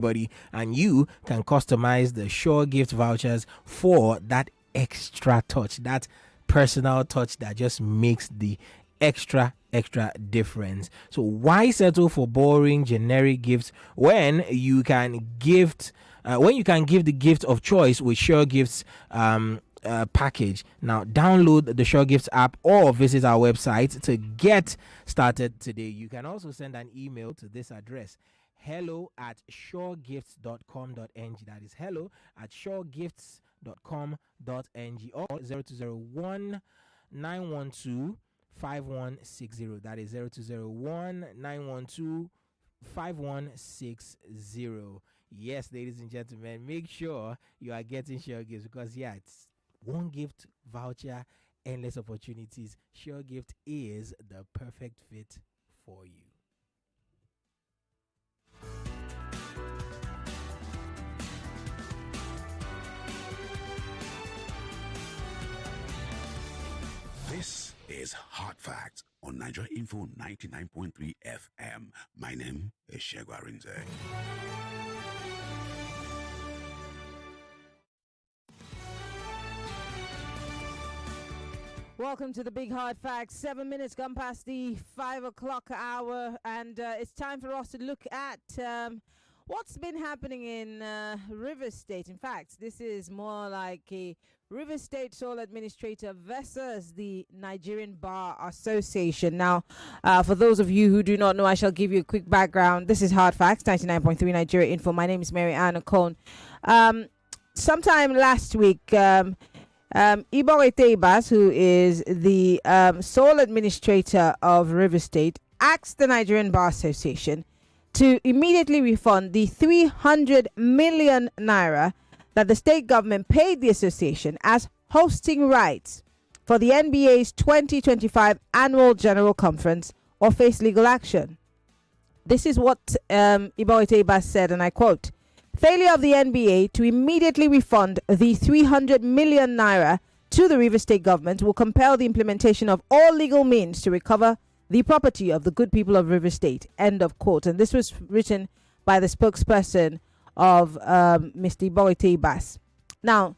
everybody, and you can customize the Sure Gift vouchers for that extra touch, that personal touch that just makes the extra difference. So why settle for boring generic gifts when you can gift when you can give the gift of choice with Sure Gifts package? Now download the Sure Gifts app or visit our website to get started today. You can also send an email to this address: hello@suregifts.com.ng. That is hello@suregifts.com.ng, or 0201 912 5160. That is 0201 912 5160. Yes, ladies and gentlemen, make sure you are getting Sure Gifts, because it's one gift voucher, endless opportunities. Sure Gift is the perfect fit for you. This is Hard Facts on Nigeria Info 99.3 FM. My name is Shegwa Rinze. Welcome to the Big Hard Facts. 7 minutes gone past the 5 o'clock hour, and it's time for us to look at what's been happening in Rivers State. In fact, this is more like a Rivers State sole administrator versus the Nigerian Bar Association. Now, for those of you who do not know, I shall give you a quick background. This is Hard Facts, 99.3 Nigeria Info. My name is Maryann Okon. Sometime last week, Ibawete, who is the sole administrator of Rivers State, asked the Nigerian Bar Association to immediately refund the 300 million naira that the state government paid the association as hosting rights for the NBA's 2025 annual general conference, or face legal action. This is what Ibawete said, and I quote: "Failure of the NBA to immediately refund the 300 million naira to the Rivers State government will compel the implementation of all legal means to recover the property of the good people of Rivers State." End of quote. And this was written by the spokesperson of Mr. Ibawete. Now,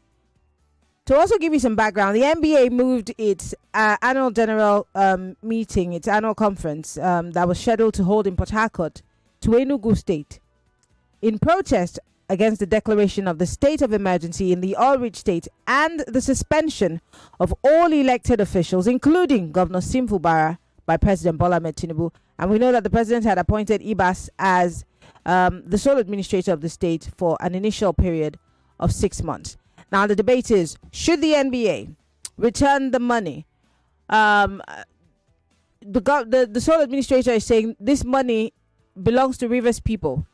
to also give you some background, the NBA moved its annual general meeting, its annual conference that was scheduled to hold in Port Harcourt, to Enugu State, in protest against the declaration of the state of emergency in the oil-rich state and the suspension of all elected officials, including Governor Simfu Barr, by President Bola Ahmed Tinubu. And we know that the president had appointed Ibas as the sole administrator of the state for an initial period of 6 months. Now, the debate is, should the NBA return the money? The sole administrator is saying this money belongs to Rivers people.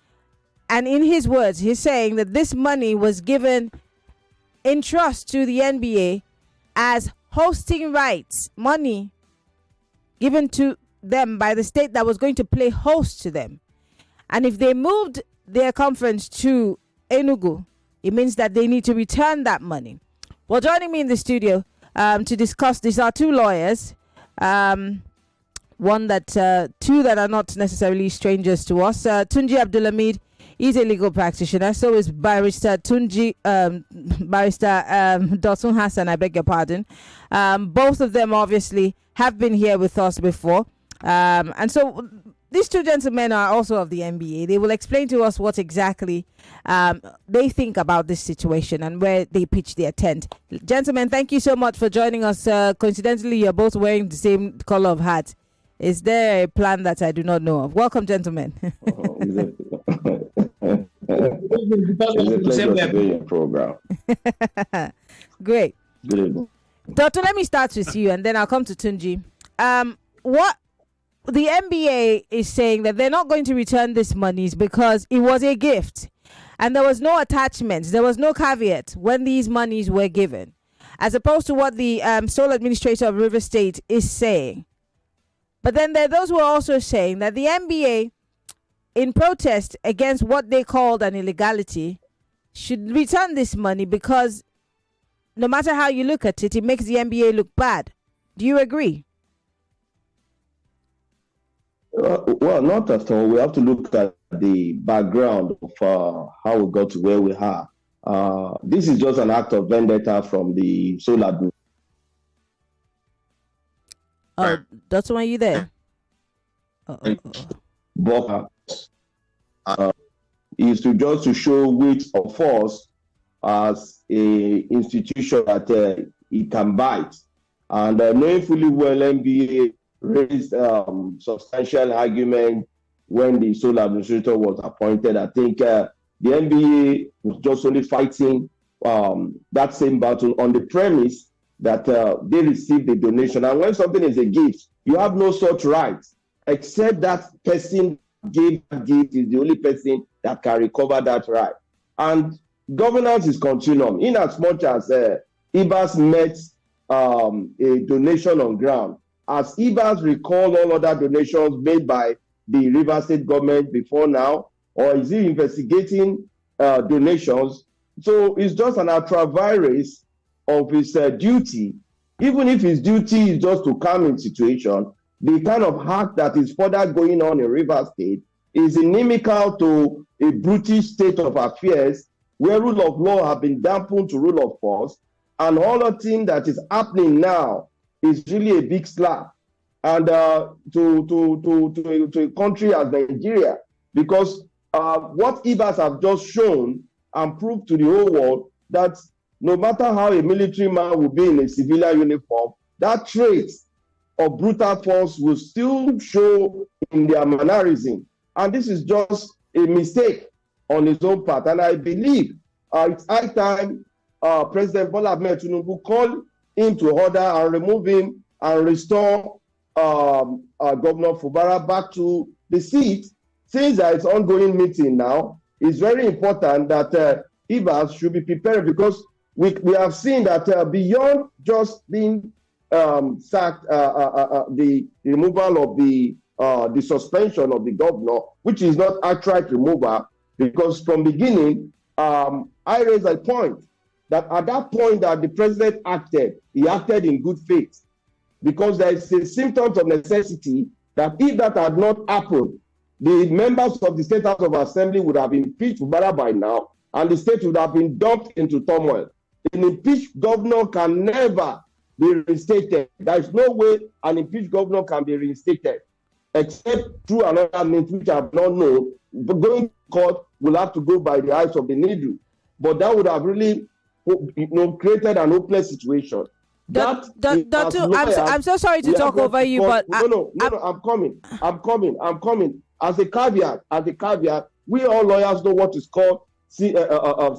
And in his words, he's saying that this money was given in trust to the NBA as hosting rights, money given to them by the state that was going to play host to them. And if they moved their conference to Enugu, it means that they need to return that money. Well, joining me in the studio to discuss this are two lawyers. Two that are not necessarily strangers to us. Tunji Abdulhameed is a legal practitioner. So is Barrister Tunji, Barrister Dotun Hassan, I beg your pardon. Both of them obviously have been here with us before. And so these two gentlemen are also of the NBA. They will explain to us what exactly they think about this situation and where they pitch their tent. Gentlemen, thank you so much for joining us. Coincidentally, you're both wearing the same color of hat. Is there a plan that I do not know of? Welcome, gentlemen. It's a pleasure to be in program. Great. Good evening. Doctor, let me start with you and then I'll come to Tunji. What the NBA is saying that they're not going to return this monies because it was a gift and there was no attachments, there was no caveat when these monies were given, as opposed to what the sole administrator of River State is saying. But then there are those who are also saying that the NBA, in protest against what they called an illegality, should return this money because no matter how you look at it, it makes the NBA look bad. Do you agree? Well, not at all. We have to look at the background of how we got to where we are. This is just an act of vendetta from the solar. Dotun, are you there? But is to show which of us as a institution that it can bite. And knowing fully well, NBA raised substantial argument when the sole administrator was appointed. I think the NBA was just only fighting that same battle on the premise that they received the donation. And when something is a gift, you have no such rights, except that person gave that gift is the only person that can recover that right. And governance is continuum. In as much as IBAS met a donation on ground, as IBAS recall all other donations made by the Rivers State government before now, or is he investigating donations? So it's just an ultra-virus of his duty. Even if his duty is just to calm in situation, the kind of hack that is further going on in Rivers State is inimical to a brutish state of affairs where rule of law have been dampened to rule of force, and all the thing that is happening now is really a big slap, and to a country as Nigeria, because what IBAS have just shown and proved to the whole world that no matter how a military man will be in a civilian uniform, that trait of brutal force will still show in their mannerism. And this is just a mistake on his own part. And I believe it's high time President Bola Ahmed Tinubu call him to order and remove him and restore Governor Fubara back to the seat. Since there is ongoing meeting now, it's very important that IBAS should be prepared, because we have seen that beyond just being sacked, the removal of the suspension of the governor, which is not outright removal, because from beginning, I raised a point that at that point that the president acted, he acted in good faith, because there is a symptoms of necessity that if that had not happened, the members of the State House of Assembly would have impeached Fubara by now, and the state would have been dumped into turmoil. An impeached governor can never be reinstated. There is no way an impeached governor can be reinstated, except through another means which I have not known. But going to court will have to go by the eyes of the needle. But that would have really, created an hopeless situation. I'm so sorry to talk over you, but I'm coming. As a caveat, we all lawyers know what is called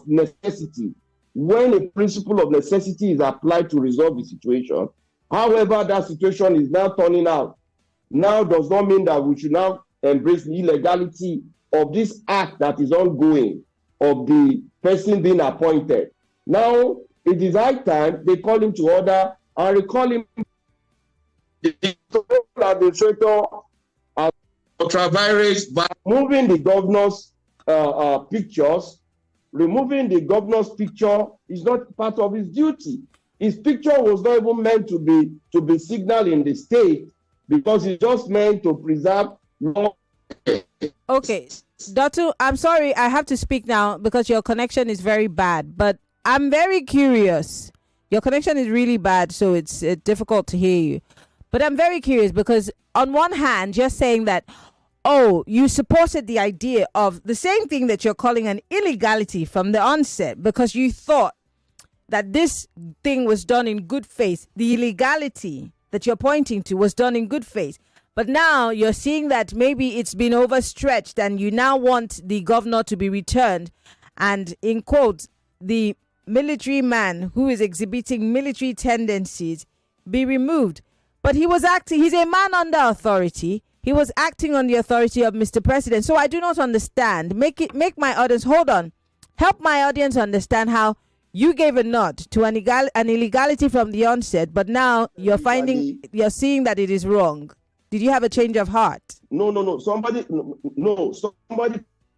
necessity. When a principle of necessity is applied to resolve the situation, however that situation is now turning out, now does not mean that we should now embrace the illegality of this act that is ongoing of the person being appointed. Now, it is high time they call him to order and recall him the administrator as ultra-virus by moving the governor's pictures. Removing the governor's picture is not part of his duty. His picture was not even meant to be signaled in the state, because it's just meant to preserve law. Okay, Dotun, I'm sorry, I have to speak now because your connection is very bad, but I'm very curious. Your connection is really bad, so it's difficult to hear you. But I'm very curious because on one hand, you're saying that, oh, you supported the idea of the same thing that you're calling an illegality from the onset because you thought that this thing was done in good faith. The illegality that you're pointing to was done in good faith. But now you're seeing that maybe it's been overstretched and you now want the governor to be returned and, in quotes, the military man who is exhibiting military tendencies be removed. But he was acting, he's a man under authority. He was acting on the authority of Mr. President. So I do not understand. Make my audience, help my audience understand how you gave a nod to an illegality from the onset, but now you're seeing that it is wrong. Did you have a change of heart? No. Somebody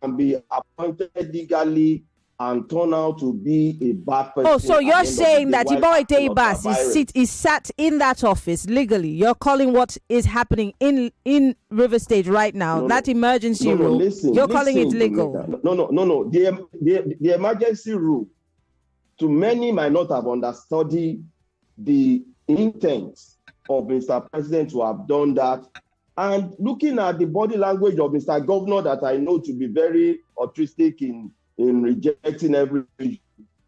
can be appointed legally and turn out to be a bad person. Oh, so you're saying that Iboite Ibas is sat in that office legally. You're calling what is happening in River State right now, that emergency rule, you're calling it legal. No. The emergency rule, to many might not have understood the intent of Mr. President to have done that. And looking at the body language of Mr. Governor that I know to be very altruistic in rejecting every issue.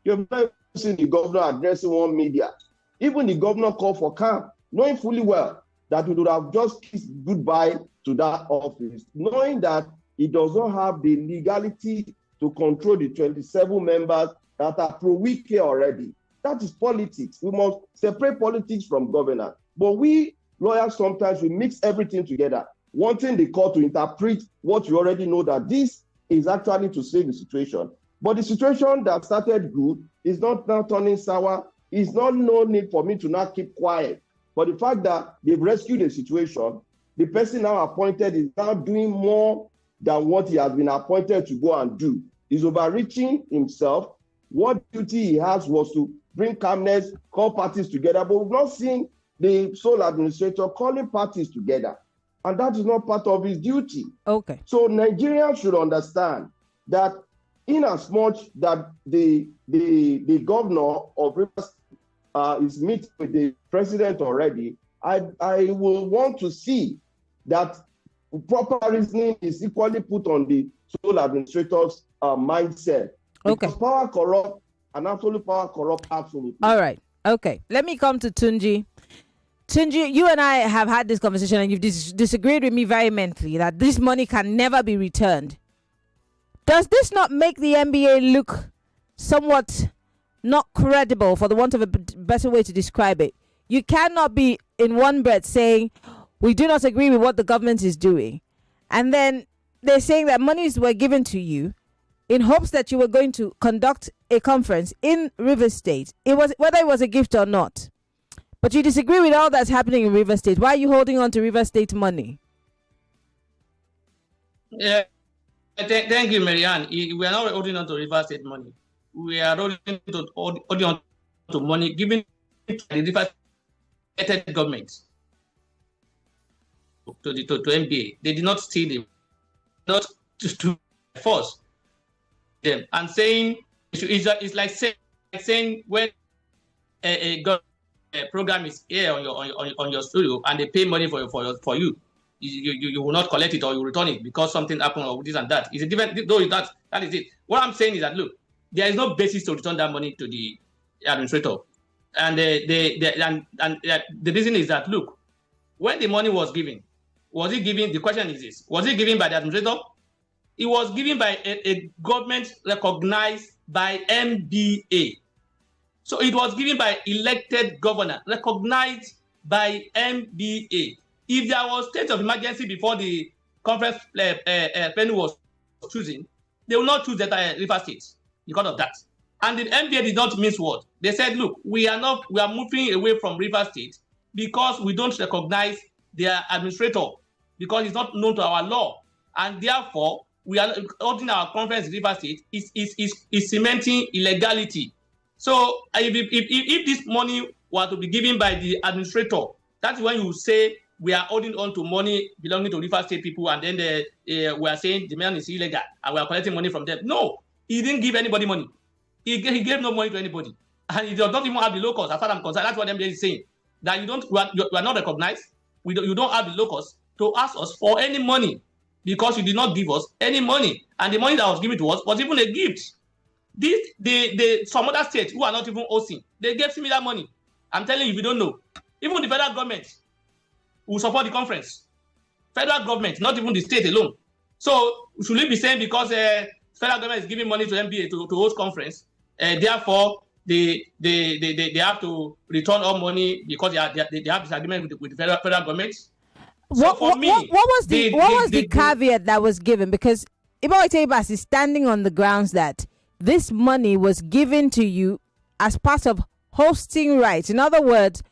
You've never seen the governor addressing one media. Even the governor called for calm, knowing fully well that we would have just kissed goodbye to that office, knowing that he does not have the legality to control the 27 members that are pro-Wike already. That is politics. We must separate politics from governance. But we lawyers sometimes we mix everything together, wanting the court to interpret what you already know that this is actually to save the situation. But the situation that started good is not now turning sour. It's not no need for me to not keep quiet. But the fact that they've rescued the situation, the person now appointed is now doing more than what he has been appointed to go and do. He's overreaching himself. What duty he has was to bring calmness, call parties together, but we've not seen the sole administrator calling parties together. And that is not part of his duty. Okay. So Nigerians should understand that in as much that the governor of Rivers is meeting with the president already, I will want to see that proper reasoning is equally put on the sole administrator's mindset. Okay. Because power corrupt and absolute power corrupt absolutely. All right. Okay. Let me come to Tunji. Tunji, you and I have had this conversation and you've disagreed with me vehemently that this money can never be returned. Does this not make the NBA look somewhat not credible, for the want of a better way to describe it? You cannot be in one breath saying, we do not agree with what the government is doing. And then they're saying that monies were given to you in hopes that you were going to conduct a conference in River State. Whether it was a gift or not. But you disagree with all that's happening in River State. Why are you holding on to River State money? Yeah, thank you, Maryann. We are not holding on to River State money. We are holding on to money given to the River State government, to MBA. They did not steal them, not to force them. And saying it's like saying when a government program is here on your studio and they pay money for you, you will not collect it or you return it because something happened or this and that. It's a different, though that is it. What I'm saying is that look, there is no basis to return that money to the administrator, and the reason is that look, when the money was given, was it given? The question is this: was it given by the administrator? It was given by a government recognized by MBA. So it was given by elected governor, recognized by MBA. If there was state of emergency before the conference venue was choosing, they will not choose that River State because of that. And the MBA did not miss word. They said, look, we are moving away from River State because we don't recognize their administrator because it's not known to our law. And therefore, we are holding our conference in River State is cementing illegality. So if this money were to be given by the administrator, that's when you say we are holding on to money belonging to River State people, and then we are saying the man is illegal and we are collecting money from them. No, he didn't give anybody money. He gave no money to anybody, and he does not even have the locals. As far as I'm concerned, that's what MBA is saying. That you are not recognized. You don't have the locals to ask us for any money because you did not give us any money, and the money that was given to us was even a gift. Some other states who are not even hosting, they gave similar money. I'm telling you, if you don't know, even the federal government will support the conference. Federal government, not even the state alone. So should we be saying because federal government is giving money to MBA to host conference, therefore they have to return all money because they have disagreement with the federal government? What was the caveat that was given? Because Iboite Ibas is standing on the grounds that this money was given to you as part of hosting rights. In other words,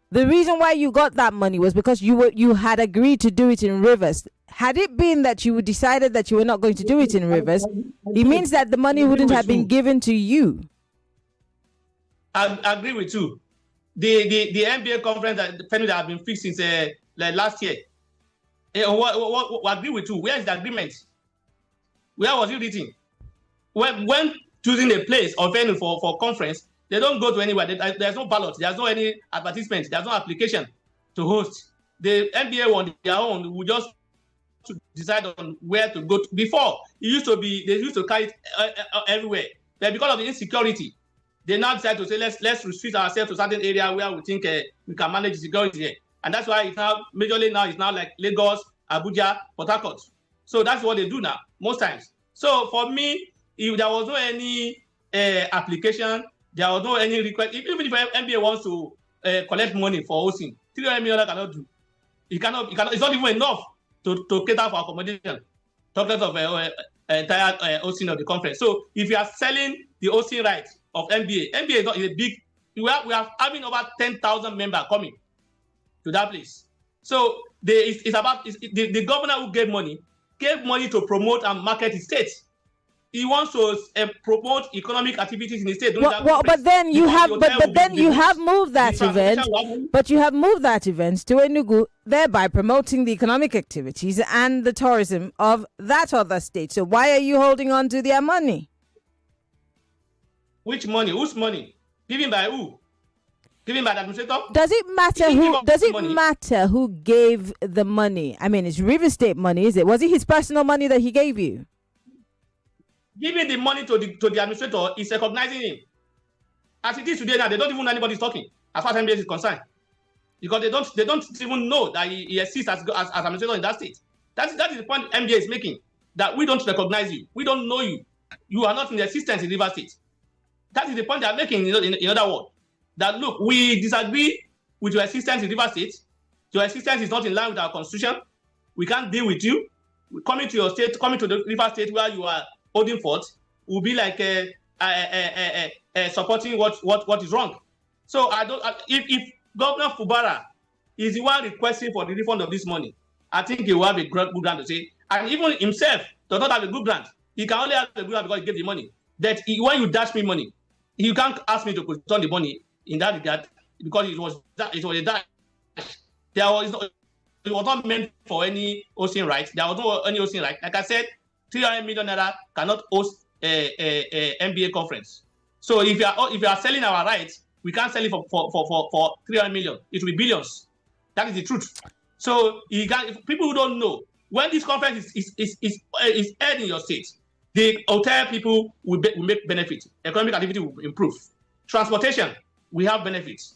The reason why you got that money was because you had agreed to do it in Rivers. Had it been that you decided that you were not going to do it in Rivers, it means that the money wouldn't have been given to you. I agree with you. The NBA conference that have been fixed since like last year. We agree with you. Where is the agreement? Where was it written? When choosing a place or venue for conference, they don't go to anywhere. There's no ballot. There's no any advertisement. There's no application to host. The NBA on their own will just to decide on where to go to. Before, they used to carry it everywhere. But because of the insecurity, they now decide to say, let's restrict ourselves to certain area where we think we can manage the security here. And that's why it's now, majorly now, it's now like Lagos, Abuja, Port Harcourt. So that's what they do now, most times. So for me, if there was no any application, there was no any request, even if NBA wants to collect money for hosting, 300 million cannot do. It cannot, it's not even enough to cater for accommodation. Talk less of entire hosting of the conference. So if you are selling the hosting rights of NBA is not a big, we are having over 10,000 members coming to that place. So it's about the governor who gave money to promote and market his state. He wants to promote economic activities in the state. But then you have moved that event. But you have moved that event to Enugu, thereby promoting the economic activities and the tourism of that other state. So why are you holding on to their money? Which money? Whose money? Given by who? Given by the administrator? Does it matter who? Does it matter who gave the money? I mean, it's River State money, is it? Was it his personal money that he gave you? Giving the money to the administrator is recognizing him. As it is today now, they don't even know anybody's talking as far as MBS is concerned, because they don't even know that he exists as administrator in that state. That is the point MBA is making, that we don't recognize you, we don't know you, you are not in existence in River State. That is the point they are making. In other words, that look, we disagree with your existence in River State. Your existence is not in line with our constitution. We can't deal with you. Coming to your state, coming to the River State where you are holding forth, will be like supporting what is wrong. So if Governor Fubara is the one requesting for the refund of this money, I think he will have a good grant to say. And even himself does not have a good grant. He can only have a good grant because he gave the money. That when you dash me money, you can't ask me to return the money in that regard, because it was a dash. It was not meant for any hosting rights. There was no any hosting right. Like I said, 300 million naira cannot host a NBA conference. So if you are selling our rights, we can't sell it for 300 million. It will be billions. That is the truth. So if people who don't know, when this conference is held in your state, the hotel people will make benefits. Economic activity will improve. Transportation, we have benefits.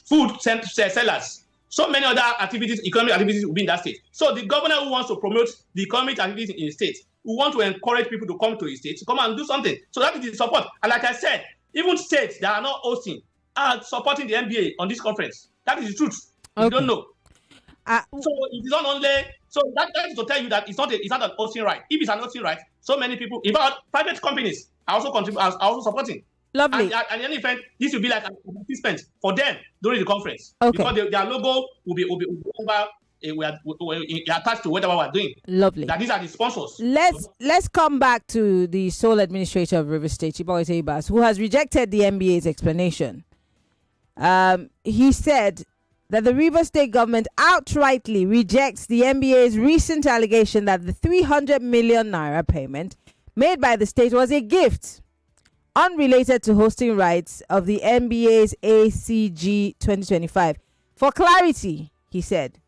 Food sellers, so many other activities, economic activities will be in that state. So the governor who wants to promote the economic activities in the state, who want to encourage people to come to his state, to come and do something. So that is the support. And like I said, even states that are not hosting are supporting the NBA on this conference. That is the truth. Okay. You don't know. So it is not only, so that is to tell you that it's not an hosting right. If it's an hosting right, so many people, in fact, private companies are also supporting. Lovely. And in any event, this will be like an participant for them during the conference. Okay. Because their logo will be attached to whatever we're doing. Lovely. That these are the sponsors. Let's come back to the sole administrator of River State, Chiboite Ibas, who has rejected the NBA's explanation. He said that the River State government outrightly rejects the NBA's recent allegation that the 300 million naira payment made by the state was a gift unrelated to hosting rights of the NBA's ACG 2025. For clarity, he said,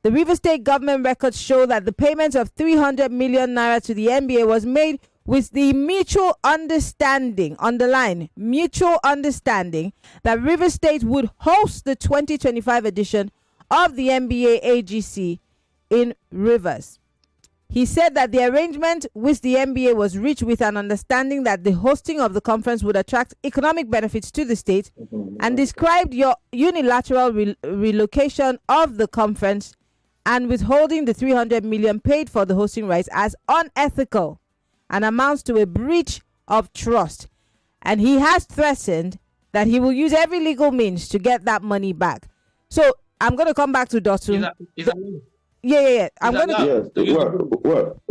the River State government records show that the payment of 300 million naira to the NBA was made with the mutual understanding, underline, mutual understanding that River State would host the 2025 edition of the NBA AGC in Rivers. He said that the arrangement with the NBA was reached with an understanding that the hosting of the conference would attract economic benefits to the state, and described your unilateral relocation of the conference and withholding the 300 million paid for the hosting rights as unethical and amounts to a breach of trust. And he has threatened that he will use every legal means to get that money back. So I'm going to come back to Dotun. Yeah. I'm going to. Yes. Well.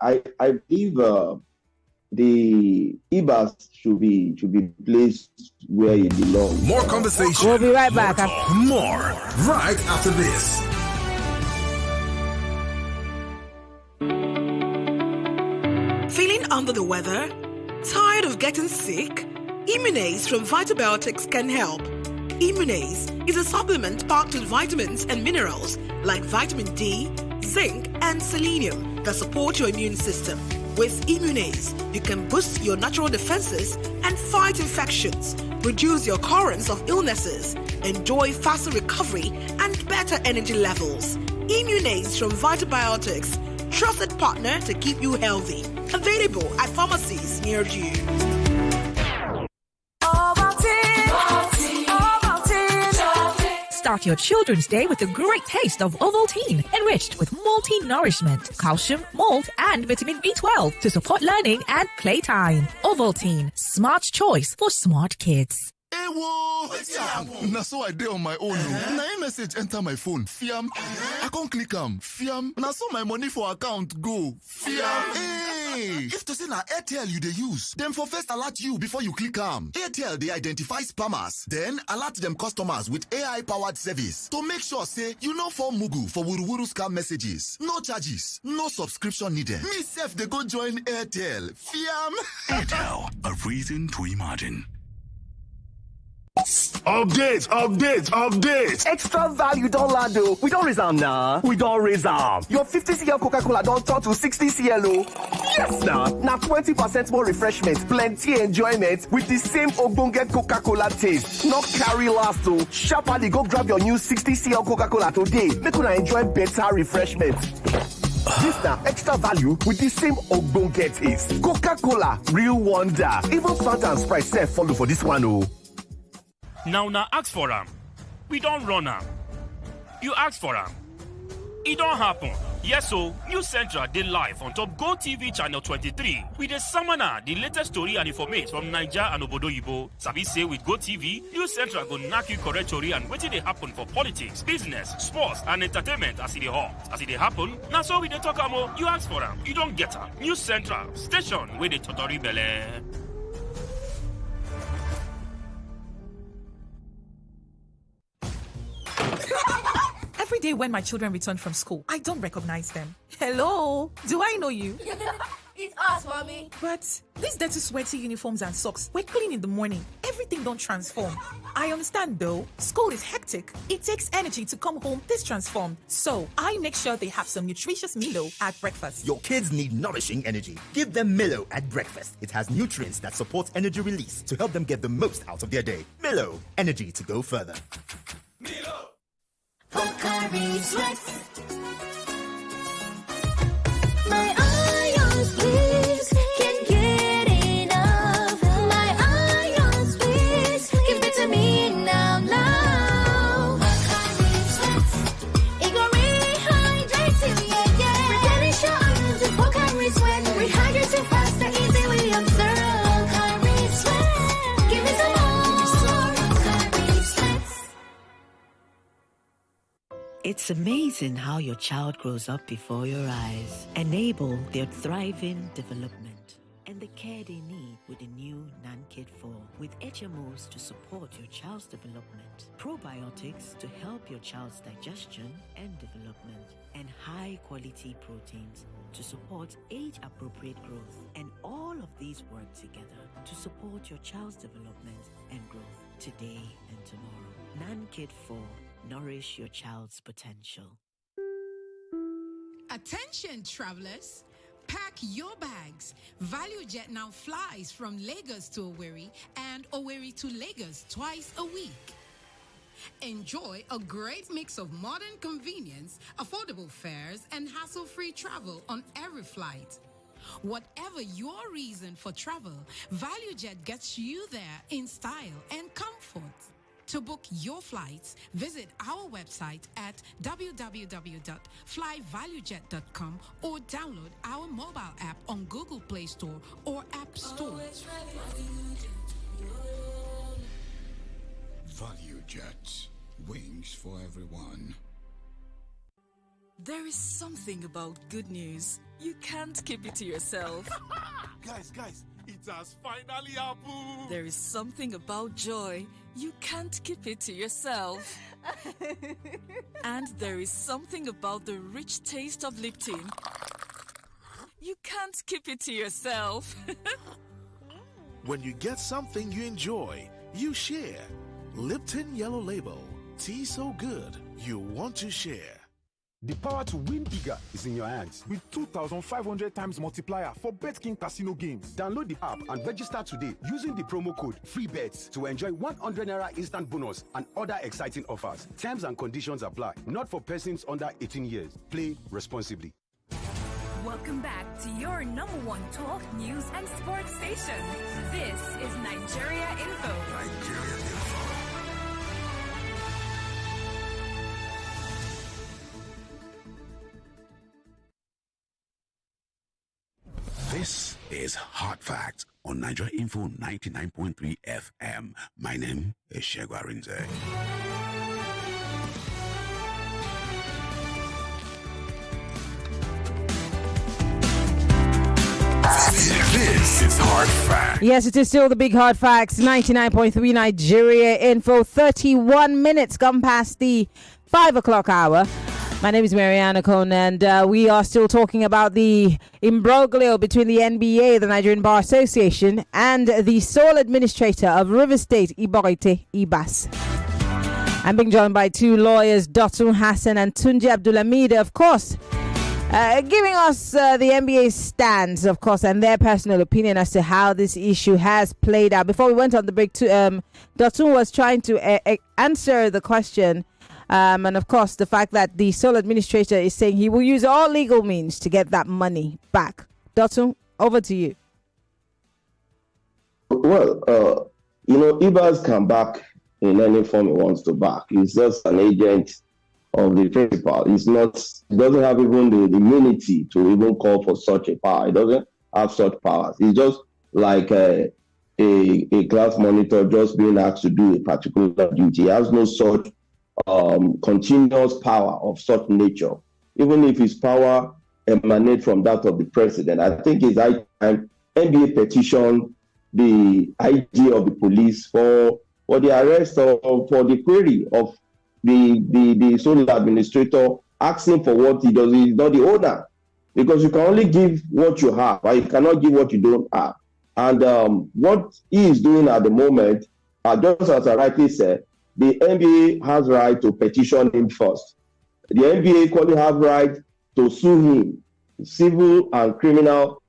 I believe the IBAs should be placed where it belongs. More conversation. We'll be right back. More right after this. Feeling under the weather? Tired of getting sick? Immunase from Vitabiotics can help. Immunase is a supplement packed with vitamins and minerals like vitamin D, zinc, and selenium that support your immune system. With Immunase, you can boost your natural defenses and fight infections, reduce your occurrence of illnesses, enjoy faster recovery, and better energy levels. Immunase from Vitabiotics, trusted partner to keep you healthy. Available at pharmacies near you. Start your children's day with a great taste of Ovaltine, enriched with multi-nourishment, calcium, malt, and vitamin B12 to support learning and playtime. Ovaltine, smart choice for smart kids. Hey, whoa! Now so I did on my own. Now a message enter my phone. Fiam. I can't click Fiam. Now so my money for account go. Fiam. Hey! If to say na Airtel you dey use, them for first alert you before you click Airtel they identify spammers, then alert them customers with AI-powered service to make sure say you no fall mugu for wuru scam messages. No charges, no subscription needed. Me self they go join Airtel. Fiam. Airtel, a reason to imagine. Update! Extra value don't land though. We don't resume now. We don't resume. Your 50cl Coca-Cola don't turn to 60cl. Yes now. Now 20% more refreshment, plenty enjoyment with the same Ogbonge Coca-Cola taste. Not carry last though. Sharply go grab your new 60cl Coca-Cola today. Make you enjoy better refreshment. This now extra value with the same Ogbonge taste. Coca-Cola, real wonder. Even Fanta and Sprite self follow for this one oh. Now ask for them. We don't run them. You ask for them. It don't happen. Yes, so News Central did live on top Go TV channel 23 with a summoner, the latest story and information from Niger and Obodo Yibo. Sabi say with Go TV, News Central go knock you correct story and what they happen for politics, business, sports, and entertainment as it hot. As it happen, now so we dey talk amo. You ask for them. You don't get them. News Central station where they totori belle. Every day when my children return from school, I don't recognize them. Hello, do I know you? It's us, mommy. But these dirty, sweaty uniforms and socks, we're clean in the morning. Everything don't transform. I understand though. School is hectic. It takes energy to come home this transformed. So I make sure they have some nutritious Milo at breakfast. Your kids need nourishing energy. Give them Milo at breakfast. It has nutrients that support energy release to help them get the most out of their day. Milo, energy to go further. Milo. Pocari Sweat. My ions, please, can't get enough. My ions, please, give it to me now. Pocari Sweat, it go rehydrate you, yeah. Replenish your ions with Pocari Sweat. Rehydrate you faster, easy we observe. Pocari Sweat, give me some more. Pocari Sweat. It's amazing how your child grows up before your eyes. Enable their thriving development and the care they need with the new NanKid 4 with HMOs to support your child's development, probiotics to help your child's digestion and development, and high-quality proteins to support age-appropriate growth. And all of these work together to support your child's development and growth today and tomorrow. NanKid 4. Nourish your child's potential. Attention travelers, pack your bags. ValueJet now flies from Lagos to Owerri and Owerri to Lagos twice a week. Enjoy a great mix of modern convenience, affordable fares, and hassle-free travel on every flight. Whatever your reason for travel, ValueJet gets you there in style and comfort. To book your flights, visit our website at www.flyvaluejet.com or download our mobile app on Google Play Store or App Store. Value Jet. Wings for everyone. There is something about good news. You can't keep it to yourself. Guys, it has finally happened. There is something about joy. You can't keep it to yourself. And there is something about the rich taste of Lipton. You can't keep it to yourself. When you get something you enjoy, you share. Lipton Yellow Label. Tea so good, you want to share. The power to win bigger is in your hands with 2,500 times multiplier for BetKing Casino games. Download the app and register today using the promo code FREEBETS to enjoy 100 Naira instant bonus and other exciting offers. Terms and conditions apply. Not for persons under 18 years. Play responsibly. Welcome back to your number one talk, news, and sports station. This is Nigeria Info. Nigeria Info. This is Hard Facts on Nigeria Info 99.3 FM. My name is Shego Arinze. This is Hard Facts. Yes, it is still the big Hard Facts. 99.3 Nigeria Info. 31 minutes gone past the 5 o'clock hour. My name is Maryann Okon, and we are still talking about the imbroglio between the NBA, the Nigerian Bar Association, and the sole administrator of River State, Iborite Ibas. I'm being joined by two lawyers, Dotun, Hassan, and Tunji Abdulhameed, of course, giving us the NBA's stance, of course, and their personal opinion as to how this issue has played out. Before we went on the break, Dotun was trying to answer the question. And of course, the fact that the sole administrator is saying he will use all legal means to get that money back. Dotun, over to you. Well, Ibas can back in any form he wants to back. He's just an agent of the principal. He doesn't have even the immunity to even call for such a power. He doesn't have such powers. He's just like a class monitor just being asked to do a particular duty. He has no such continuous power of such nature, even if his power emanates from that of the president. I think it's high time NBA petition the IG of the police for the arrest or for the query of the sole administrator, asking for what he does. He's not the owner, because you can only give what you have, but you cannot give what you don't have. And what he is doing at the moment, just as I rightly said, the NBA has right to petition him first. The NBA equally have right to sue him, civil and criminal,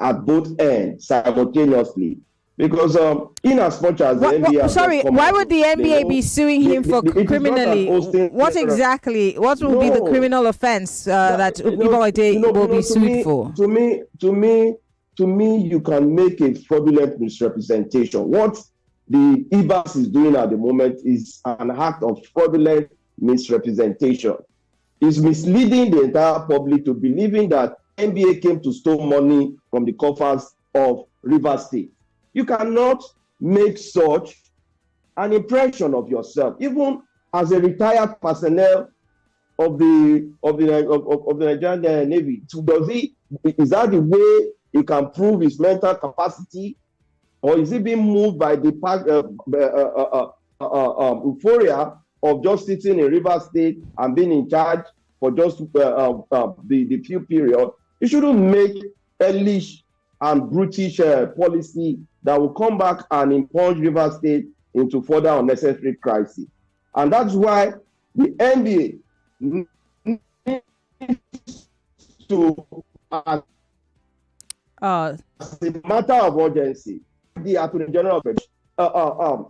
at both ends simultaneously. Because in as much as the NBA... Sorry, why would the NBA be suing him for criminally? What exactly? What will be the criminal offense that Iborite will be sued for? To me, you can make a fraudulent misrepresentation. What the IBAS is doing at the moment is an act of fraudulent misrepresentation. It's misleading the entire public to believing that NBA came to steal money from the coffers of River State. You cannot make such an impression of yourself, even as a retired personnel of the Nigerian Navy. Is that the way he can prove his mental capacity? Or is he being moved by the euphoria of just sitting in River State and being in charge for just the few period? You shouldn't make hellish and brutish policy that will come back and impunge River State into further unnecessary crisis. And that's why the NBA needs to, as a matter of urgency, the Attorney General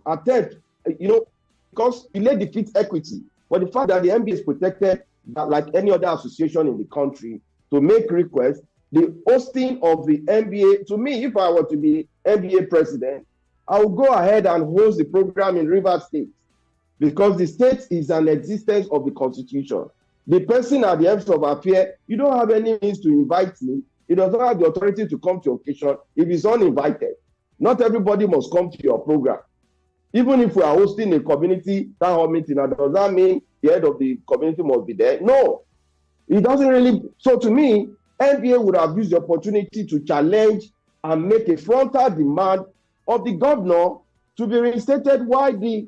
attempt, because he led defeat equity. But the fact that the NBA is protected, like any other association in the country, to make requests, the hosting of the NBA, to me, if I were to be NBA president, I would go ahead and host the program in River State, because the state is an existence of the Constitution. The person at the end of affair, you don't have any means to invite him. He does not have the authority to come to your occasion if he's uninvited. Not everybody must come to your program. Even if we are hosting a community town hall meeting, does that mean the head of the community must be there? No. It doesn't really. So to me, NBA would have used the opportunity to challenge and make a frontal demand of the governor to be reinstated while the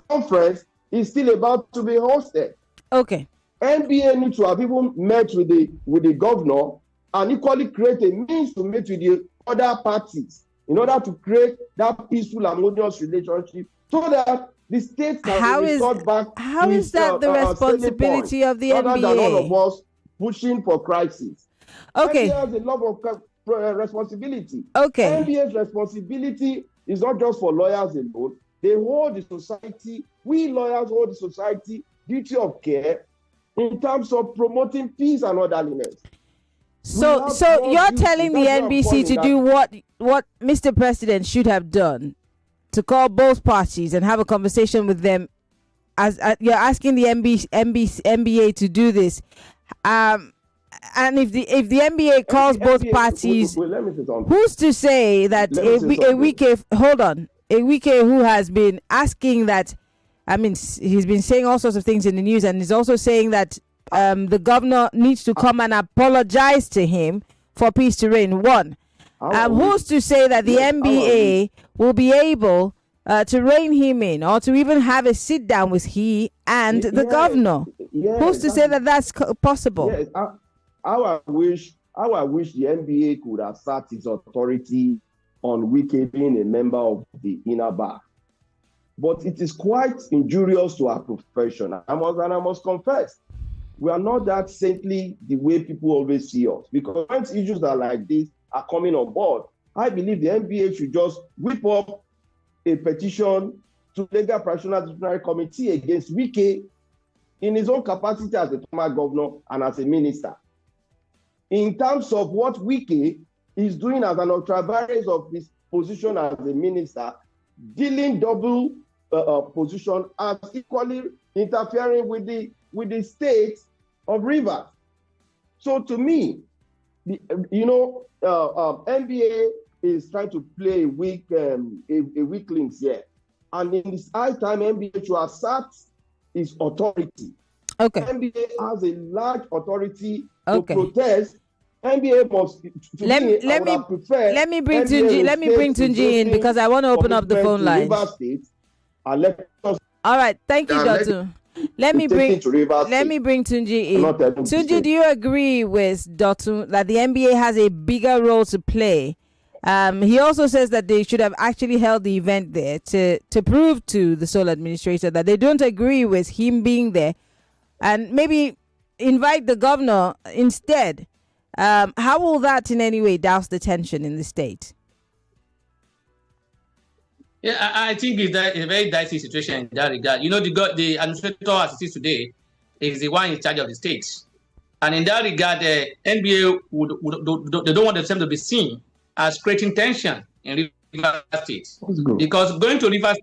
conference is still about to be hosted. Okay. NBA needs to have even met with the governor and equally create a means to meet with the other parties in order to create that peaceful, harmonious relationship so that the state can be restored back. How is that the responsibility of the NBA? Rather than all of us pushing for crisis. Okay. NBA has a lot of responsibility. Okay. NBA's responsibility is not just for lawyers alone. They hold the society, we lawyers hold the society duty of care in terms of promoting peace and orderliness. So you're telling the NBC to do what Mr. President should have done, to call both parties and have a conversation with them, as you're asking the NBA to do this. And if the NBA calls both parties, who's to say that a Wike who has been asking that, I mean, he's been saying all sorts of things in the news, and he's also saying that the governor needs to come and apologize to him for peace to reign. One, who's to say that the NBA will be able to rein him in, or to even have a sit down with he and the governor? Who's to say that that's possible? Yes, how I wish the NBA could assert its authority on Wike being a member of the inner bar. But it is quite injurious to our profession. I must confess, we are not that saintly the way people always see us. Because when issues that like this are coming on board, I believe the NBA should just whip up a petition to Legal Practitioner Disciplinary Committee against Wike in his own capacity as a former governor and as a minister. In terms of what Wike is doing as an ultra-virus of his position as a minister, dealing double position as equally interfering with the state of Rivers. So to me, NBA is trying to play a weaklings here, and in this high time, NBA should assert its authority. Okay. NBA has a large authority to protest. NBA must. Let me bring Tunji in because I want to open up the phone lines. All right, thank you, Dotun. Let me bring Tunji in. Tunji, do you agree with Dotun that the NBA has a bigger role to play? He also says that they should have actually held the event there to prove to the sole administrator that they don't agree with him being there, and maybe invite the governor instead. How will that in any way douse the tension in the state? Yeah, I think it's a very dicey situation in that regard. The administrator as it is today is the one in charge of the state. And in that regard, the NBA they don't want themselves to be seen as creating tension in Rivers State. Because going to Rivers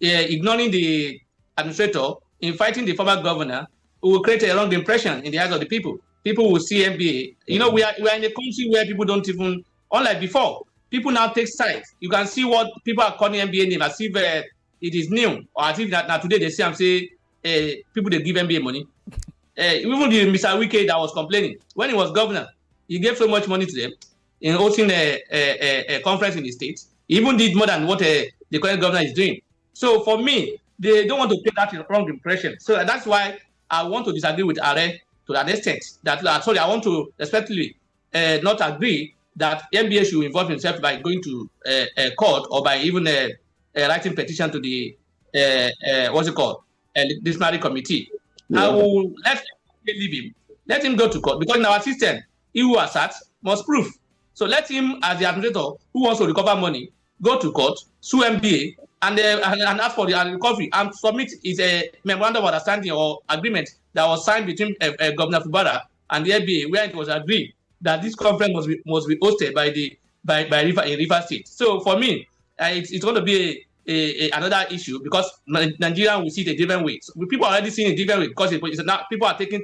State, ignoring the administrator, inviting the former governor, will create a wrong impression in the eyes of the people. People will see NBA. We are in a country where people don't even, unlike before, people now take sides. You can see what people are calling NBA name as if it is new, or as if now today they say people they give NBA money. Even the Mr. Wike that was complaining when he was governor, he gave so much money to them in hosting a conference in the state. He even did more than what the current governor is doing. So for me, they don't want to create that wrong impression. So that's why I want to disagree with Are to that extent. I want to respectfully not agree that NBA should involve himself by going to a court or by even writing petition to the disciplinary committee. I will let him leave him. Let him go to court because in our system, he who asserts must prove. So let him, as the administrator who wants to recover money, go to court, sue NBA, and ask for the recovery and submit his memorandum of understanding or agreement that was signed between Governor Fubara and the NBA, where it was agreed that this conference must be hosted by River State. So for me, it's going to be another issue because Nigeria will see it a different way. So people are already seeing it a different way because now people are taking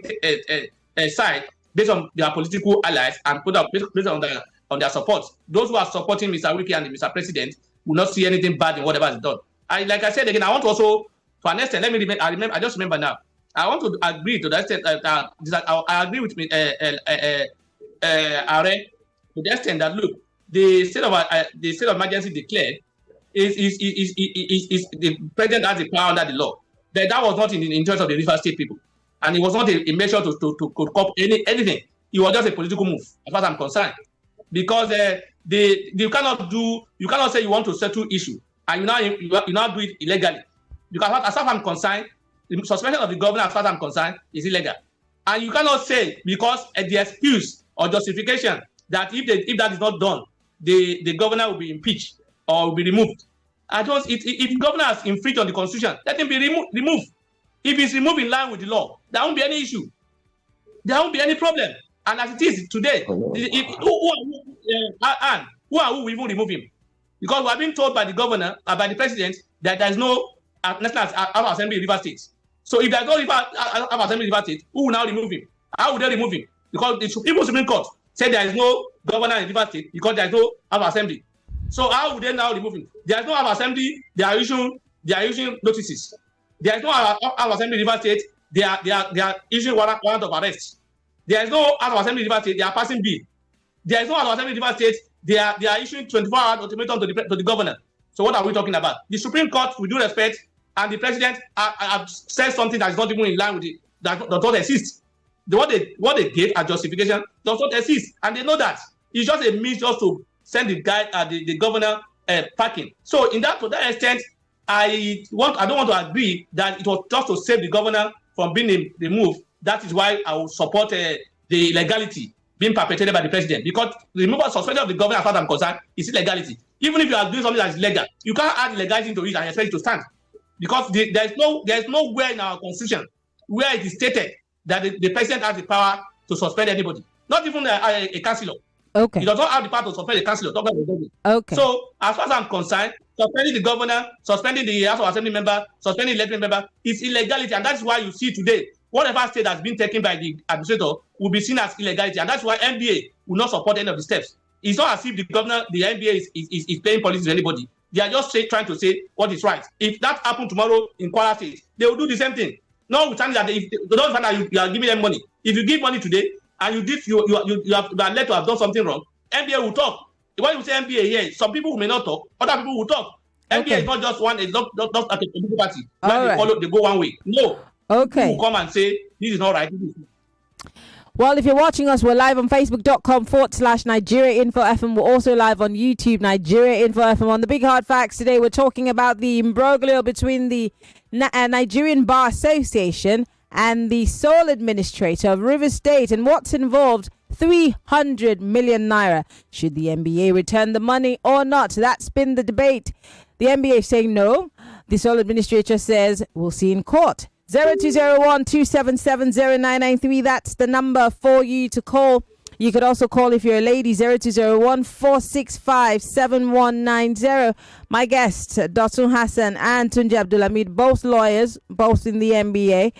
a side based on their political allies and based on their support. Those who are supporting Mr. Wike and Mr. President will not see anything bad in whatever is done. Like I said again, I want to also, to an extent, I just remember now. I want to agree to that extent I agree with me, Are, to the extent that look, the state of emergency declared is the president has the power under the law. That was not in the interest of the River State people, and it was not a measure to cop anything. It was just a political move, as far as I'm concerned, because you cannot say you want to settle issue and you now do it illegally, because as far as I'm concerned, the suspension of the governor, as far as I'm concerned, is illegal, and you cannot say because the excuse or justification that if that is not done, the governor will be impeached or will be removed. If the governor has infringed on the constitution, let him be removed. If he's removed in line with the law, there won't be any issue. There won't be any problem. And as it is today, who are we even remove him? Because we are being told by the governor, by the president, that there is no National Assembly in River State. So if there is no National Assembly in River State, who will now remove him? How would they remove him? Because the Supreme Court said there is no governor in River State because there is no Assembly. So how would they now remove him? There is no Assembly. They are issuing notices. There is no Assembly in River State. They are issuing warrant of arrest. There is no Assembly in River State. They are passing bill. There is no Assembly in River State. They are issuing 24-hour ultimatum to the governor. So what are we talking about? The Supreme Court, with due respect, and the president have said something that is not even in line with that does not exist. What they gave as justification does not exist, and they know that. It's just a means just to send the governor packing. So to that extent, I don't want to agree that it was just to save the governor from being removed. That is why I will support the illegality being perpetrated by the president, because the removal suspension of the governor, as far as I'm concerned, is illegality. Even if you are doing something that is legal, you can't add illegality into it and expect it to stand, because there is nowhere in our constitution where it is stated that the president has the power to suspend anybody, not even a councillor. Okay. He does not have the power to suspend a councillor. Okay. So, as far as I'm concerned, suspending the governor, suspending the House of Assembly member, suspending the elected member is illegality, and that's why you see today whatever state has been taken by the administrator will be seen as illegality, and that's why NBA will not support any of the steps. It's not as if the NBA is playing politics with anybody. They are just trying to say what is right. If that happened tomorrow in Kwara State, they will do the same thing. Notwithstanding that if they don't find that you are giving them money. If you give money today and you are led to have done something wrong, NBA will talk. When you say NBA here, some people may not talk, other people will talk. NBA is not just one, it's not like a political party where they go one way. No. Okay. People will come and say this is not right. Well, if you're watching us, we're live on Facebook.com/Nigeria Info FM. We're also live on YouTube, Nigeria Info FM. On the Big Hard Facts today, we're talking about the imbroglio between the Nigerian Bar Association and the sole administrator of River State and what's involved. 300 million naira. Should the NBA return the money or not? That's been the debate. The NBA saying no. The sole administrator says we'll see in court. 0201-277-0993. That's the number for you to call. You could also call if you're a lady, 0201-465-7190. My guests, Dotun Hassan and Tunji Abdulhameed, both lawyers, both in the NBA.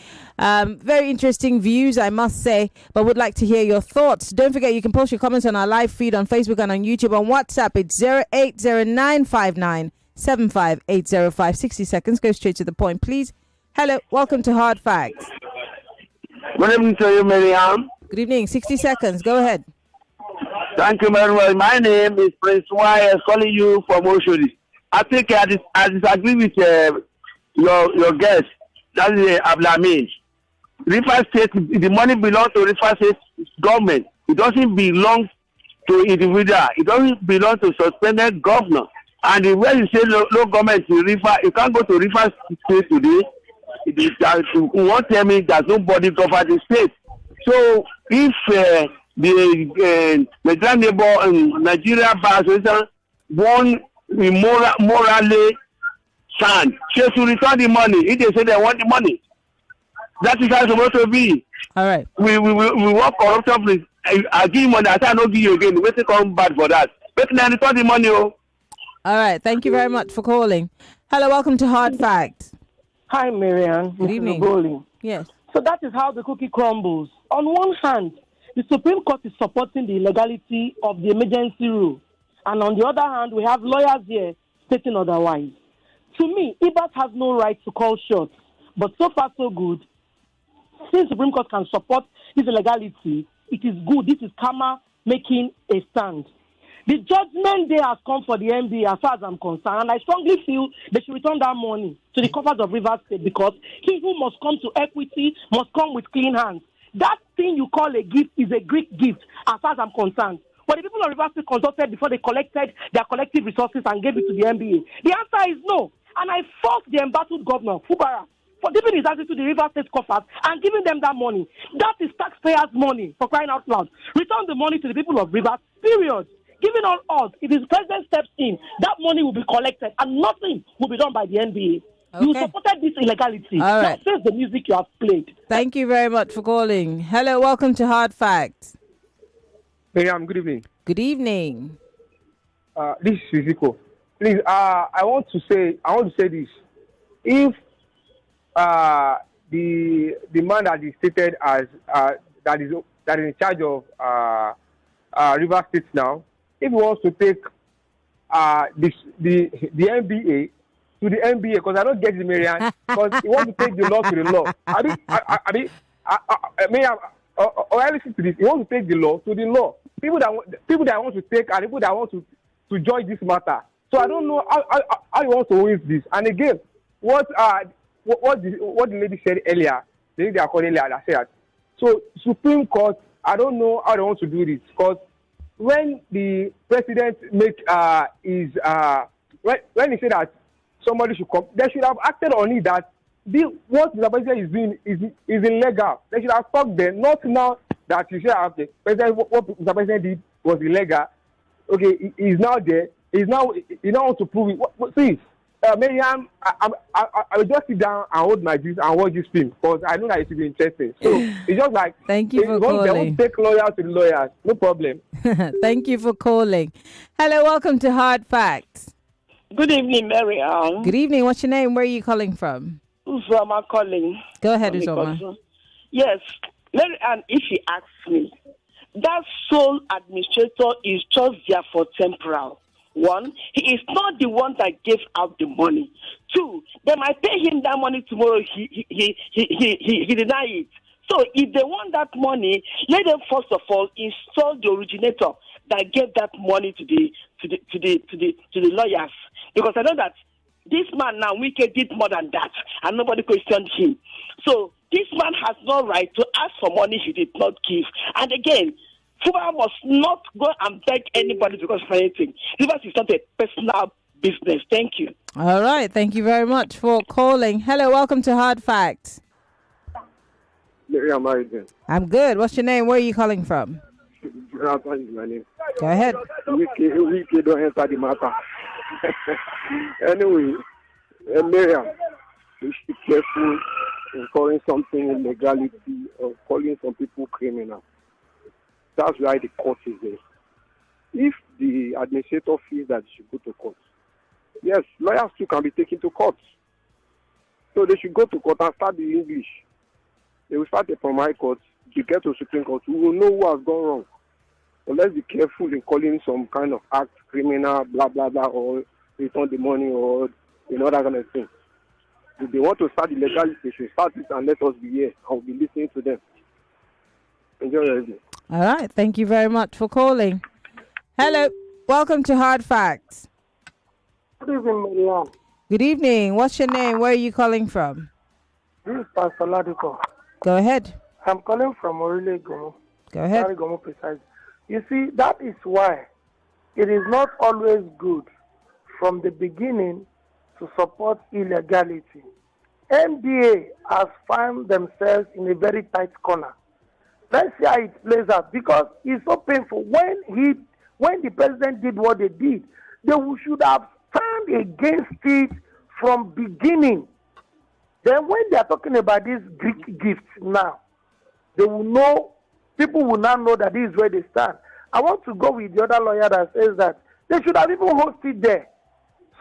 Very interesting views, I must say, but would like to hear your thoughts. Don't forget, you can post your comments on our live feed on Facebook and on YouTube. On WhatsApp, it's 080959-75805. 60 seconds. Go straight to the point, please. Hello, welcome to Hard Facts. Good evening to you, Maryann. Good evening. 60 seconds. Go ahead. Thank you very much. My name is Prince Y. Calling you from Oshodi. I think I disagree with your guest. That is Abdulhameed. River State, the money belongs to River State government. It doesn't belong to individual. It doesn't belong to suspended governor. And when you say no government in River, you can't go to River State today. You won't tell me there's nobody govern the state. So if the Nigerian neighbor and Nigeria Bar Association want morally stand, they should return the money. If they say they want the money, that is how it's supposed to be. All right. We work corruption, please. I give you money, I say I don't give you again. Wait to come bad for that. But then return the money. Oh. All right. Thank you very much for calling. Hello, welcome to Hard Facts. Hi, Maryann. Good evening. Bowling. Yes. So that is how the cookie crumbles. On one hand, the Supreme Court is supporting the legality of the emergency rule. And on the other hand, we have lawyers here stating otherwise. To me, Ibas has no right to call shots, but so far so good. Since Supreme Court can support this illegality, it is good. This is karma making a stand. The judgment day has come for the NBA as far as I'm concerned, and I strongly feel they should return that money to the coffers of Rivers State because he who must come to equity must come with clean hands. That thing you call a gift is a great gift as far as I'm concerned. But the people of Rivers State consulted before they collected their collective resources and gave it to the NBA. The answer is no. And I fault the embattled governor, Fubara, for giving his answer to the Rivers State coffers and giving them that money. That is taxpayers' money, for crying out loud. Return the money to the people of Rivers, period. Given on us, if his president steps in, that money will be collected and nothing will be done by the NBA. Okay. You supported this illegality. All right. Now, the music you have played. Thank you very much for calling. Hello, welcome to Hard Facts. Maryann, good evening. Good evening. This is Fiziko. Please, I want to say this. If the man that is stated as that is in charge of River State now, if he wants to take the NBA to the NBA, because I don't get the Maryann, because he wants to take the law to the law. Or I listen to this. He wants to take the law to the law. People that want to take and people that want to join this matter. So I don't know how he wants to win this. And again, what the lady said earlier, the lady I called earlier, I said. So Supreme Court, I don't know how they want to do this because when the president make when he said that somebody should come, they should have acted on it that what the president is doing is illegal. They should have stopped there, not now that you say okay, president, what the president did was illegal. Okay, he's now there. He now wants to prove it. See, Maryann, I will just sit down and hold my juice and watch this film because I know that it will be interesting. So it's just like thank you for calling. They won't take lawyers to the lawyers. No problem. Thank you for calling. Hello, welcome to Hard Facts. Good evening, Maryann. Good evening. What's your name? Where are you calling from? Uzoma calling. Go ahead, Uzoma. Yes, Maryann, if he asks me, that sole administrator is just there for temporal. One, he is not the one that gave out the money. Two, they might pay him that money tomorrow. He deny it. So if they want that money, let them first of all install the originator that gave that money to the lawyers. Because I know that this man now, Wike, did more than that, and nobody questioned him. So this man has no right to ask for money he did not give. And again, Fuba must not go and beg anybody because of anything. This is not a personal business. Thank you. All right. Thank you very much for calling. Hello. Welcome to Hard Facts. Maryann, how are you doing? I'm good. What's your name? Where are you calling from? Jonathan is my name. Go ahead. Wike don't enter the matter. Anyway, Maryann, we should be careful in calling something illegality or calling some people criminal. That's why the court is there. If the administrator feels that they should go to court, yes, lawyers too can be taken to court. So they should go to court and start the English. They will start it from high court to get to Supreme Court. We will know who has gone wrong. So let's be careful in calling some kind of act criminal, blah, blah, blah, or return the money or that kind of thing. If they want to start the legality, they should start it and let us be here. I will be listening to them. Enjoy your evening. All right. Thank you very much for calling. Hello. Welcome to Hard Facts. Good evening, Maryann. Good evening. What's your name? Where are you calling from? This is Pastor Ladiko. Go ahead. I'm calling from Orile Gomo. Go ahead. Gomo precise. You see, that is why it is not always good from the beginning to support illegality. NBA has found themselves in a very tight corner. Let's see how it plays out because it's so painful. When the president did what they did, they should have stand against it from beginning. Then when they are talking about these Greek gifts now, they will know, people will now know that this is where they stand. I want to go with the other lawyer that says that they should have even hosted there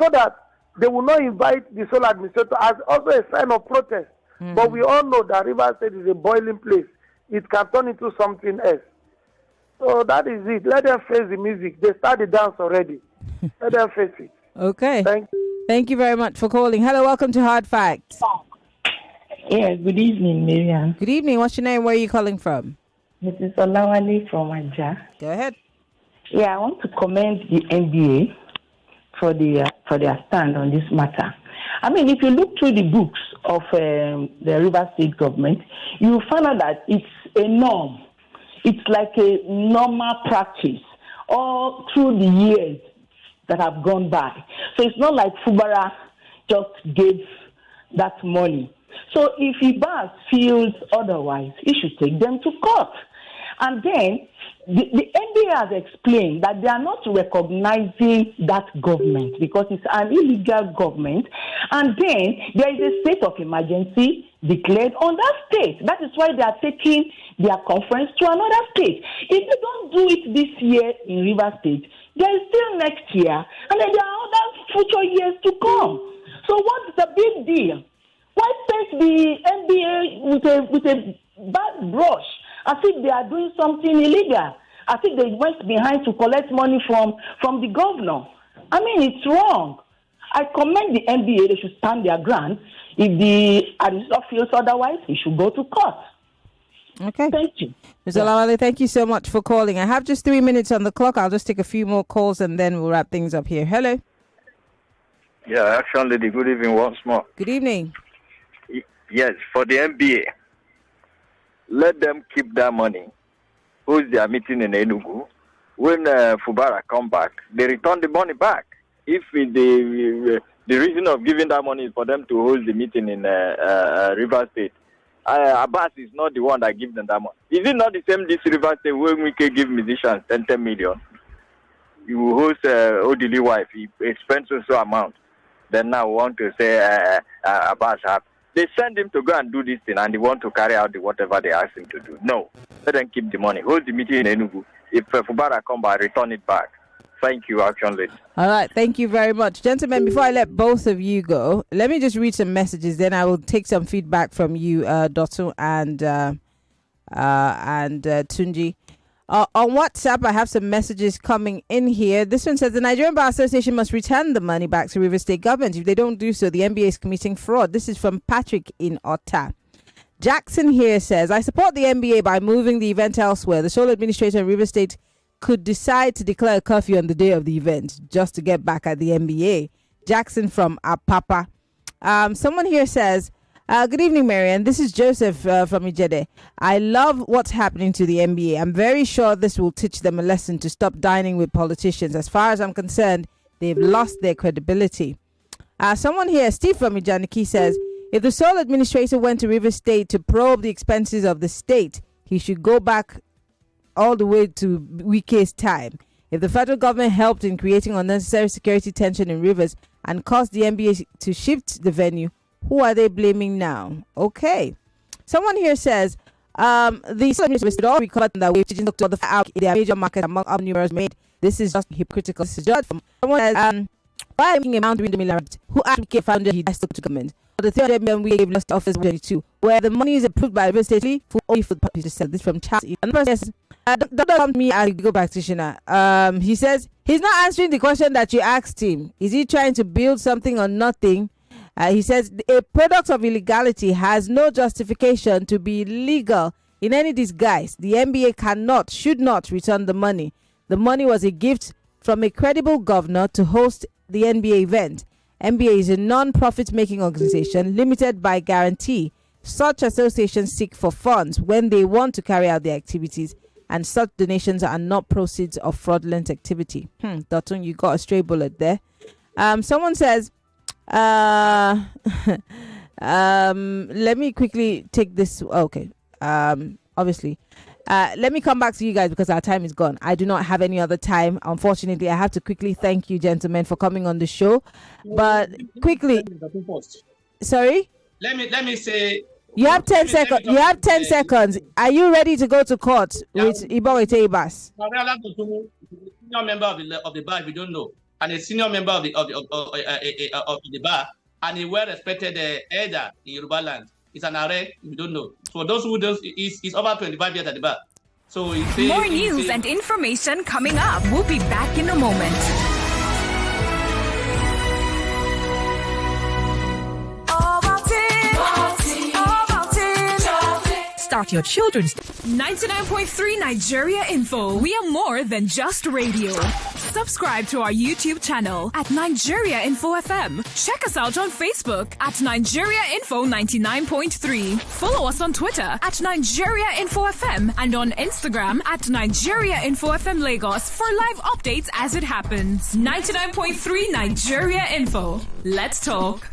so that they will not invite the sole administrator as also a sign of protest. Mm-hmm. But we all know that River State is a boiling place. It can turn into something else. So that is it. Let them face the music. They start the dance already. Let them face it. Okay. Thank you very much for calling. Hello, welcome to Hard Facts. Yes, good evening, Maryann. Good evening. What's your name? Where are you calling from? Mrs. Olawale from Aja. Go ahead. Yeah, I want to commend the NBA for their stand on this matter. I mean, if you look through the books of the Rivers State government, you will find out that it's a norm. It's like a normal practice all through the years that have gone by. So it's not like Fubara just gave that money. So if Ibas feels otherwise, he should take them to court. And then the NBA has explained that they are not recognizing that government because it's an illegal government. And then there is a state of emergency declared on that state. That is why they are taking their conference to another state. If they don't do it this year in Rivers State, there is still next year. And then there are other future years to come. So what's the big deal? Why paint the NBA with a bad brush as if they are doing something illegal? As if they went behind to collect money from the governor. I mean, it's wrong. I commend the NBA. They should stand their ground. If the administrator feels otherwise, he should go to court. Okay. Thank you. Mr. Lawale, thank you so much for calling. I have just 3 minutes on the clock. I'll just take a few more calls and then we'll wrap things up here. Hello. Yeah, Action Lady, good evening once more. Good evening. Yes, for the NBA, let them keep that money. Who's their meeting in Enugu? When Fubara come back, they return the money back. If the reason of giving that money is for them to hold the meeting in River State, Abbas is not the one that gives them that money. Is it not the same this River State when we can give musicians 10 million? You host Odili wife, he spends so amount. Then now we want to say Abbas have. They send him to go and do this thing and they want to carry out whatever they ask him to do. No. Let them keep the money. Hold the meeting in Enugu. If Fubara come back, return it back. Thank you, Action Lady. All right. Thank you very much. Gentlemen, before I let both of you go, let me just read some messages. Then I will take some feedback from you, Dotun and Tunji. On WhatsApp, I have some messages coming in here. This one says the Nigerian Bar Association must return the money back to River State government. If they don't do so, the NBA is committing fraud. This is from Patrick in Otta. Jackson here says, I support the NBA by moving the event elsewhere. The sole administrator in River State could decide to declare a curfew on the day of the event just to get back at the NBA. Jackson from Apapa. Someone here says, good evening, Maryann. This is Joseph from Ijede. I love what's happening to the NBA. I'm very sure this will teach them a lesson to stop dining with politicians. As far as I'm concerned, they've lost their credibility. Someone here, Steve from Ijaniki, says, if the sole administrator went to River State to probe the expenses of the state, he should go back all the way to Wike's time. If the federal government helped in creating unnecessary security tension in rivers and caused the NBA to shift the venue, who are they blaming now? Okay. Someone here says, the celebrities should all recover that way, to the out in their major market among other numerous made. This is just hypocritical. This is just from someone says, why making a amount $1 who actually found he has to government? For the 300 million we gave lost office 22, where the money is approved by River State for only for the public to sell. This from Charles. Another person says, don't come to me as a legal practitioner. He says he's not answering the question that you asked him. Is he trying to build something or nothing? He says a product of illegality has no justification to be legal in any disguise. The NBA should not return the money. The money was a gift from a credible governor to host the NBA event. NBA is a non-profit making organization limited by guarantee. Such associations seek for funds when they want to carry out their activities, and such donations are not proceeds of fraudulent activity. Dotun, you got a stray bullet there. Someone says, let me quickly take this. Okay. Obviously. Let me come back to you guys because our time is gone. I do not have any other time. Unfortunately, I have to quickly thank you, gentlemen, for coming on the show. But quickly, sorry? Let me say. You have 10 seconds. You have 10 seconds. Are you ready to go to court with Ibawete Ibas? Senior member of the bar, if you don't know, and a senior member of the bar, and a well-respected elder in Yoruba land. It's an array, you don't know. For those who don't, it's over 25 years at the bar. So more news and information coming up. We'll be back in a moment. start your children's 99.3 Nigeria Info. We are more than just radio. Subscribe to our YouTube channel at Nigeria Info FM. Check us out on Facebook at Nigeria Info 99.3. Follow us on Twitter at Nigeria Info FM and on Instagram at Nigeria Info FM Lagos for live updates as it happens. 99.3 Nigeria Info. Let's talk.